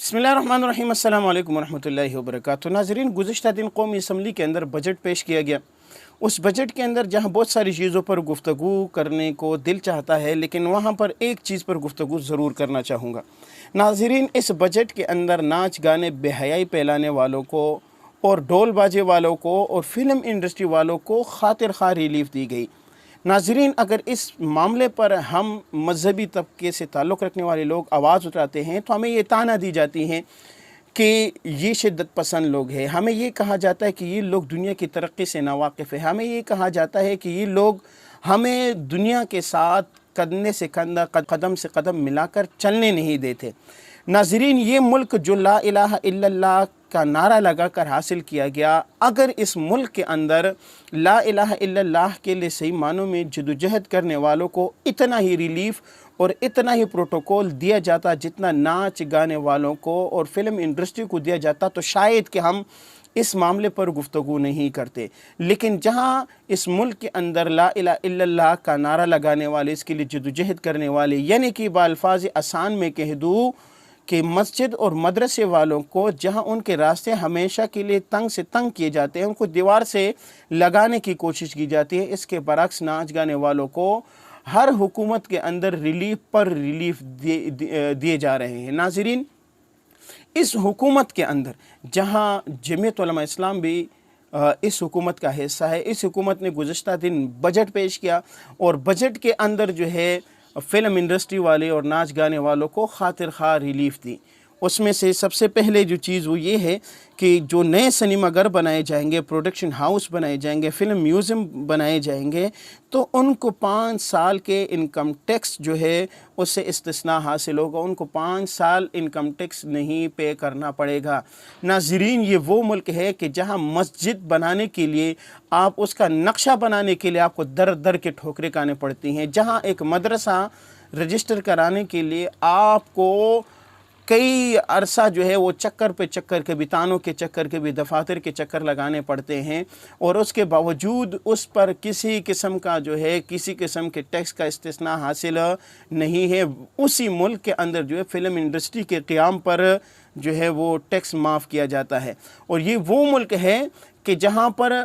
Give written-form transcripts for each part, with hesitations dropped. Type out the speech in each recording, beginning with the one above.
बिस्मिल्लाहिर्रहमानिर्रहीम अस्सलाम वालेकुम वरहमतुल्लाहि वबरकातुहू। नाज़रीन, गुज़िश्ता दिन कौमी असम्बली के अंदर बजट पेश किया गया। उस बजट के अंदर जहाँ बहुत सारी चीज़ों पर गुफ्तगू करने को दिल चाहता है, लेकिन वहाँ पर एक चीज़ पर गुफ्तगू ज़रूर करना चाहूँगा। नाज़रीन, इस बजट के अंदर नाच गाने बेहयाई फैलाने वालों को और ढोल बाजे वालों को और फिल्म इंडस्ट्री वालों को खातिर खा रिलीफ दी गई। नाज़रीन, अगर इस मामले पर हम मजहबी तबके से ताल्लुक़ रखने वाले लोग आवाज़ उठाते हैं तो हमें ये ताना दी जाती हैं कि ये शिद्दत पसंद लोग हैं। हमें ये कहा जाता है कि ये लोग दुनिया की तरक्की से नावाकिफ़ है। हमें ये कहा जाता है कि ये लोग हमें दुनिया के साथ कंधे से कंधा कदम से कदम मिलाकर चलने नहीं देते। नाज़रीन, ये मुल्क जो ला इलाहा इल्लल्लाह का नारा लगाकर हासिल किया गया, अगर इस मुल्क के अंदर ला इलाहा इल्लल्लाह के लिए सही मानों में जदोजहद करने वालों को इतना ही रिलीफ और इतना ही प्रोटोकॉल दिया जाता जितना नाच गाने वालों को और फिल्म इंडस्ट्री को दिया जाता, तो शायद कि हम इस मामले पर गुफ्तगू नहीं करते। लेकिन जहाँ इस मुल्क के अंदर ला इलाहा इल्लल्लाह का नारा लगाने वाले, इसके लिए जदोजहद करने वाले, यानी कि बाल्फाज आसान में कह दूँ कि मस्जिद और मदरसे वालों को जहां उनके रास्ते हमेशा के लिए तंग से तंग किए जाते हैं, उनको दीवार से लगाने की कोशिश की जाती है, इसके बरक्स नाच गाने वालों को हर हुकूमत के अंदर रिलीफ पर रिलीफ दिए जा रहे हैं। नाज़रीन, इस हुकूमत के अंदर जहां जमीयत उलमा इस्लाम भी इस हुकूमत का हिस्सा है, इस हुकूमत ने गुज़श्ता दिन बजट पेश किया और बजट के अंदर जो है फ़िल्म इंडस्ट्री वाले और नाच गाने वालों को खातिर खा रिलीफ दी। उसमें से सबसे पहले जो चीज़ वो ये है कि जो नए सिनेमाघर बनाए जाएंगे, प्रोडक्शन हाउस बनाए जाएंगे, फ़िल्म म्यूज़ियम बनाए जाएंगे, तो उनको 5 साल के इनकम टैक्स जो है उससे इस्तिस्ना हासिल होगा। उनको 5 साल इनकम टैक्स नहीं पे करना पड़ेगा। नाज़रीन, ये वो मुल्क है कि जहाँ मस्जिद बनाने के लिए आप उसका नक्शा बनाने के लिए आपको दर दर के ठोकरें खाने पड़ती हैं, जहाँ एक मदरसा रजिस्टर कराने के लिए आपको कई अरसा जो है वो चक्कर पे चक्कर, कभी तानों के चक्कर, कभी दफातर के चक्कर लगाने पड़ते हैं, और उसके बावजूद उस पर किसी किस्म का जो है किसी किस्म के टैक्स का इस्तिस्ना हासिल नहीं है। उसी मुल्क के अंदर जो है फ़िल्म इंडस्ट्री के क़याम पर जो है वो टैक्स माफ़ किया जाता है। और ये वो मुल्क है कि जहाँ पर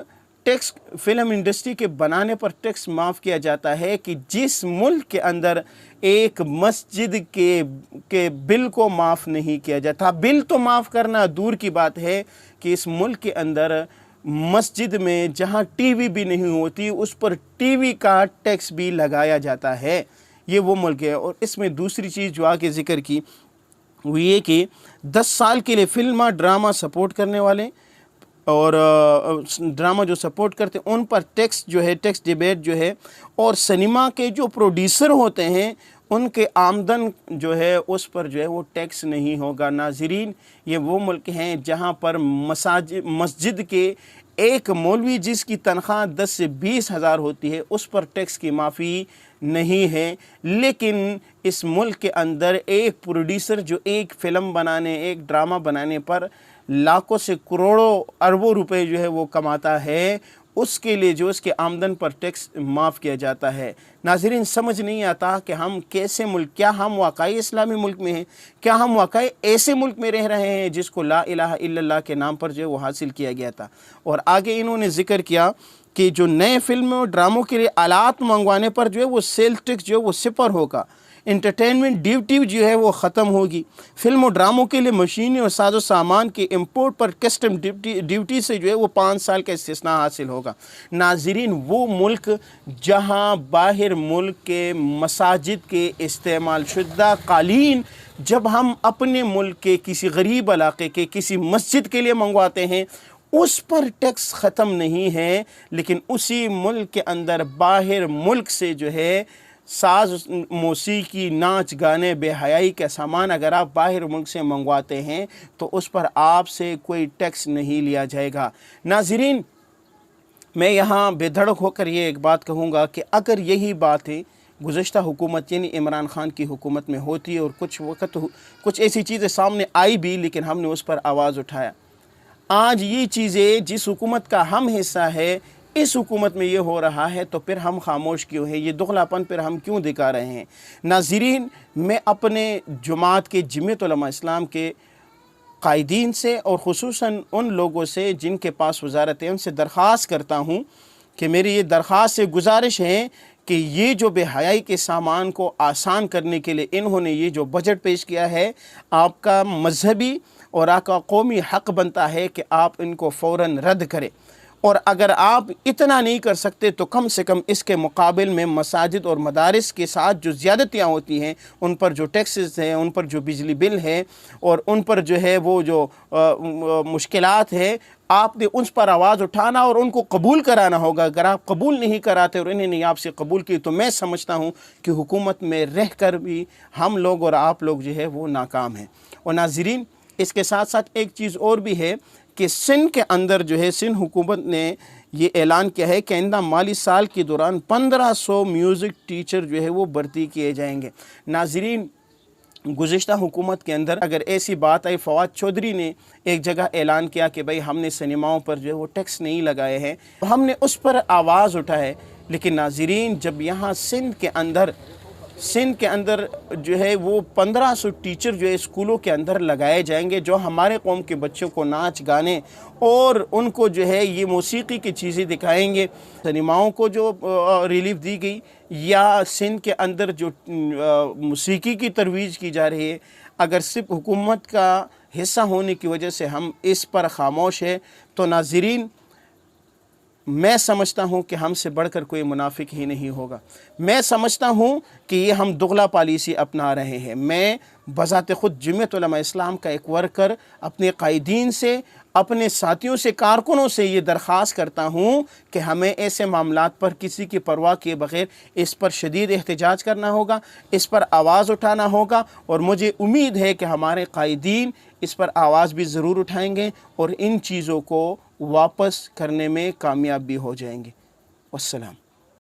टैक्स फ़िल्म इंडस्ट्री के बनाने पर टैक्स माफ़ किया जाता है कि जिस मुल्क के अंदर एक मस्जिद के बिल को माफ़ नहीं किया जाता। बिल तो माफ़ करना दूर की बात है कि इस मुल्क के अंदर मस्जिद में जहां टीवी भी नहीं होती, उस पर टीवी का टैक्स भी लगाया जाता है। ये वो मुल्क है। और इसमें दूसरी चीज़ जो आगे ज़िक्र की वो ये कि 10 साल के लिए फिल्म ड्रामा सपोर्ट करने वाले और ड्रामा जो सपोर्ट करते हैं उन पर टैक्स जो है, टैक्स डिबेट जो है, और सिनेमा के जो प्रोड्यूसर होते हैं उनके आमदन जो है उस पर जो है वो टैक्स नहीं होगा। नाज़रीन, ये वो मुल्क हैं जहाँ पर मस्जिद के एक मौलवी जिसकी तनख्वाह 10 से 20 हज़ार होती है उस पर टैक्स की माफ़ी नहीं है। लेकिन इस मुल्क के अंदर एक प्रोड्यूसर जो एक फ़िल्म बनाने, एक ड्रामा बनाने पर लाखों से करोड़ों अरबों रुपए जो है वो कमाता है, उसके लिए जो उसके आमदन पर टैक्स माफ़ किया जाता है। नाज़रीन, समझ नहीं आता कि हम कैसे मुल्क, क्या हम वाकई इस्लामी मुल्क में हैं, क्या हम वाकई ऐसे मुल्क में रह रहे हैं जिसको ला इलाहा इल्लल्लाह के नाम पर जो है वो हासिल किया गया था। और आगे इन्होंने ज़िक्र किया कि जो नए फिल्म और ड्रामों के लिए आलात मंगवाने पर जो है वो सेल टैक्स जो है वो सिफर होगा। इंटरटेनमेंट ड्यूटी जो है वो ख़त्म होगी। फिल्म और ड्रामों के लिए मशीनें और साजो सामान के इंपोर्ट पर कस्टम ड्यूटी से जो है वो 5 साल का इस्तिस्ना हासिल होगा। नाज़रीन, वो मुल्क जहां बाहर मुल्क के मसाजिद के इस्तेमाल शुद्धा कालीन जब हम अपने मुल्क के किसी गरीब इलाके के किसी मस्जिद के लिए मंगवाते हैं उस पर टैक्स ख़त्म नहीं है, लेकिन उसी मुल्क के अंदर बाहर मुल्क से जो है साज मौसीकी, नाच गाने, बेहयाई का सामान अगर आप बाहर मुल्क से मंगवाते हैं तो उस पर आपसे कोई टैक्स नहीं लिया जाएगा। नाज़रीन, मैं यहाँ बेधड़क होकर ये एक बात कहूँगा कि अगर यही बातें गुज़श्ता हुकूमत यानी इमरान ख़ान की हुकूमत में होती और कुछ वक्त कुछ ऐसी चीज़ें सामने आई भी लेकिन हमने उस पर आवाज़ उठाया, आज ये चीज़ें जिस हुकूमत का हम हिस्सा है इस हुकूमत में ये हो रहा है, तो फिर हम खामोश क्यों हैं? ये दुगलापन फिर हम क्यों दिखा रहे हैं? नाज़रीन, मैं अपने जमात के जमीयत उलमा इस्लाम के कायदीन से और ख़ुसूसन उन लोगों से जिनके पास वज़ारत उनसे दरख्वास्त करता हूँ कि मेरी ये दरख्वास्त से गुजारिश है कि ये जो बेहयाई के सामान को आसान करने के लिए इन्होंने ये जो बजट पेश किया है, आपका मजहबी और आपका कौमी हक़ बनता है कि आप इनको फ़ौरन रद्द करें। और अगर आप इतना नहीं कर सकते तो कम से कम इसके मुकाबिल में मसाजिद और मदारिस के साथ जो ज़्यादतियाँ होती हैं, उन पर जो टैक्सेस हैं, उन पर जो बिजली बिल है और उन पर जो है वो जो मुश्किलात है, आपने उस पर आवाज़ उठाना और उनको कबूल कराना होगा। अगर आप कबूल नहीं कराते और इन्हें नहीं आपसे कबूल की, तो मैं समझता हूँ कि हुकूमत में रह कर भी हम लोग और आप लोग जो है वो नाकाम हैं। और नाज़रीन, इसके साथ साथ एक चीज़ और भी है कि सिंध के अंदर जो है सिंध हुकूमत ने ये ऐलान किया है कि आइंदा माली साल के दौरान 1500 म्यूज़िक टीचर जो है वो भर्ती किए जाएंगे। नाज़रीन, गुज़िश्ता हुकूमत के अंदर अगर ऐसी बात आई, फवाद चौधरी ने एक जगह ऐलान किया कि भाई हमने सिनेमाओं पर जो है वो टैक्स नहीं लगाए हैं, तो हमने उस पर आवाज़ उठाए। लेकिन नाज़रीन, जब यहाँ सिंध के अंदर जो है वो 1500 टीचर जो है स्कूलों के अंदर लगाए जाएंगे, जो हमारे कौम के बच्चों को नाच गाने और उनको जो है ये मौसीकी की चीज़ें दिखाएंगे। सिनेमाओं को जो रिलीफ दी गई या सिंध के अंदर जो मौसीकी की तरवीज की जा रही है, अगर सिर्फ हुकूमत का हिस्सा होने की वजह से हम इस पर खामोश है, तो नाज़रीन मैं समझता हूँ कि हमसे बढ़कर कोई मुनाफिक ही नहीं होगा। मैं समझता हूँ कि ये हम दुगला पॉलिसी अपना रहे हैं। मैं बज़ात ख़ुद जमीयत उलमा इस्लाम का एक वर्कर अपने कायदीन से, अपने साथियों से, कारकुनों से ये दरख्वास्त करता हूँ कि हमें ऐसे मामलात पर किसी की परवाह किए बग़ैर इस पर शदीद एहतजाज करना होगा, इस पर आवाज़ उठाना होगा। और मुझे उम्मीद है कि हमारे कायदीन इस पर आवाज़ भी ज़रूर उठाएंगे और इन चीज़ों को वापस करने में कामयाब भी हो जाएंगे। वस्सलाम।